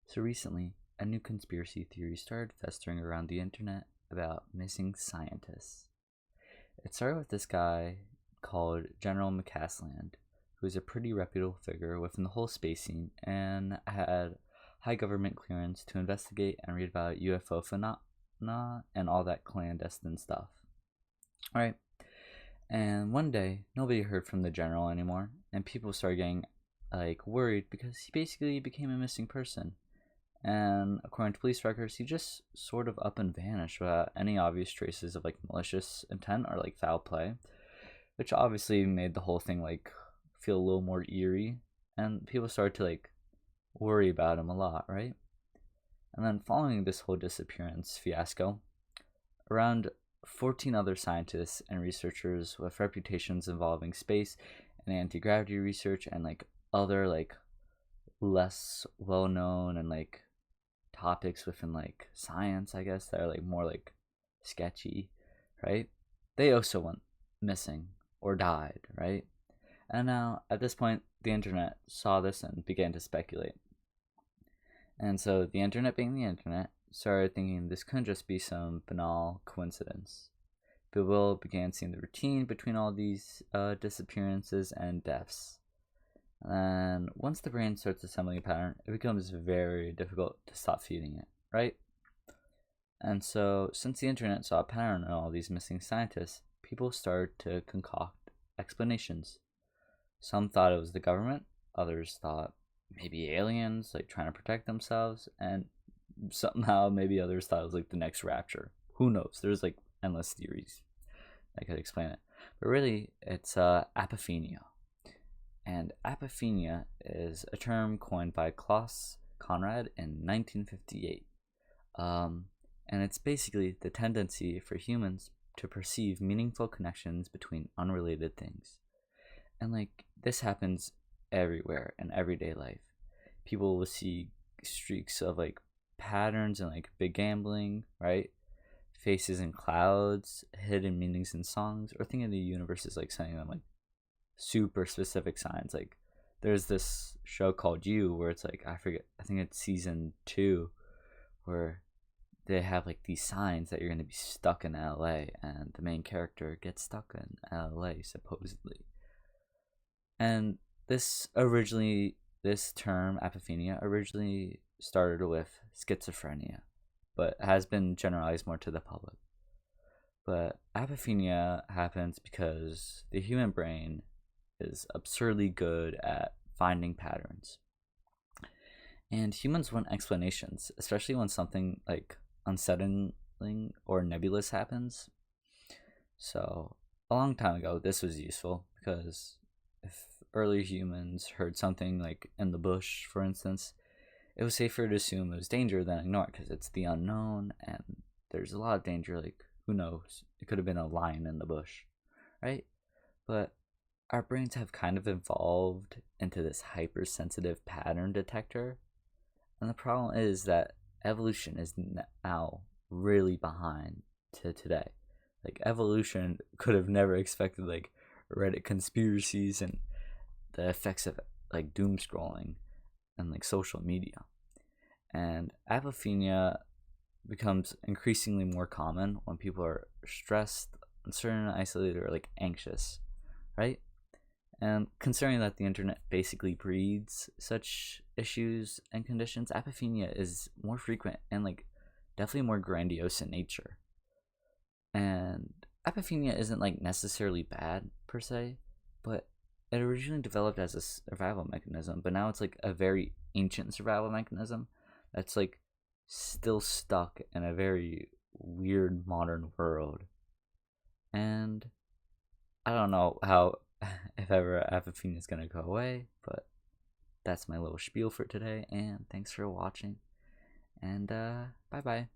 So recently, a new conspiracy theory started festering around the internet about missing scientists. It started with this guy called General McCasland, who is a pretty reputable figure within the whole space scene and had high government clearance to investigate and read about UFO phenomena and all that clandestine stuff. Alright, and one day, nobody heard from the general anymore, and people started getting worried because he basically became a missing person. And according to police records, he just sort of up and vanished without any obvious traces of malicious intent or foul play, which obviously made the whole thing feel a little more eerie, and people started to worry about him a lot, right? And then following this whole disappearance fiasco, around 14 other scientists and researchers with reputations involving space and anti-gravity research and other less well-known and topics within science, I guess, that are more sketchy, right? They also went missing or died, right? And now at this point the internet saw this and began to speculate. And so the internet, being the internet, started thinking this couldn't just be some banal coincidence. People began seeing the routine between all these disappearances and deaths. And once the brain starts assembling a pattern, it becomes very difficult to stop feeding it, right? And so, since the internet saw a pattern in all these missing scientists, people started to concoct explanations. Some thought it was the government, others thought maybe aliens, trying to protect themselves, and somehow maybe others thought it was the next rapture. Who knows? There's endless theories that could explain it. But really, it's apophenia. And apophenia is a term coined by Klaus Conrad in 1958. And it's basically the tendency for humans to perceive meaningful connections between unrelated things. And this happens everywhere in everyday life. People will see streaks of patterns in big gambling, right? Faces in clouds, hidden meanings in songs, or think of the universe as sending them super specific signs. There's this show called You where it's I forget, I think it's season 2, where they have these signs that you're going to be stuck in LA, and the main character gets stuck in LA supposedly. And this term apophenia originally started with schizophrenia, but has been generalized more to the public. But apophenia happens because the human brain is absurdly good at finding patterns. And humans want explanations, especially when something unsettling or nebulous happens. So, a long time ago, this was useful because if early humans heard something in the bush, for instance, it was safer to assume it was danger than ignore it because it's the unknown and there's a lot of danger. Who knows? It could have been a lion in the bush, right? But our brains have kind of evolved into this hypersensitive pattern detector. And the problem is that evolution is now really behind to today. Evolution could have never expected Reddit conspiracies and the effects of doom scrolling and social media. And apophenia becomes increasingly more common when people are stressed, uncertain, isolated, or anxious, right? And considering that the internet basically breeds such issues and conditions, apophenia is more frequent and definitely more grandiose in nature. And apophenia isn't necessarily bad per se, but it originally developed as a survival mechanism, but now it's a very ancient survival mechanism that's still stuck in a very weird modern world. And I don't know how if ever apophenia is gonna go away, but that's my little spiel for today, and thanks for watching, and bye bye.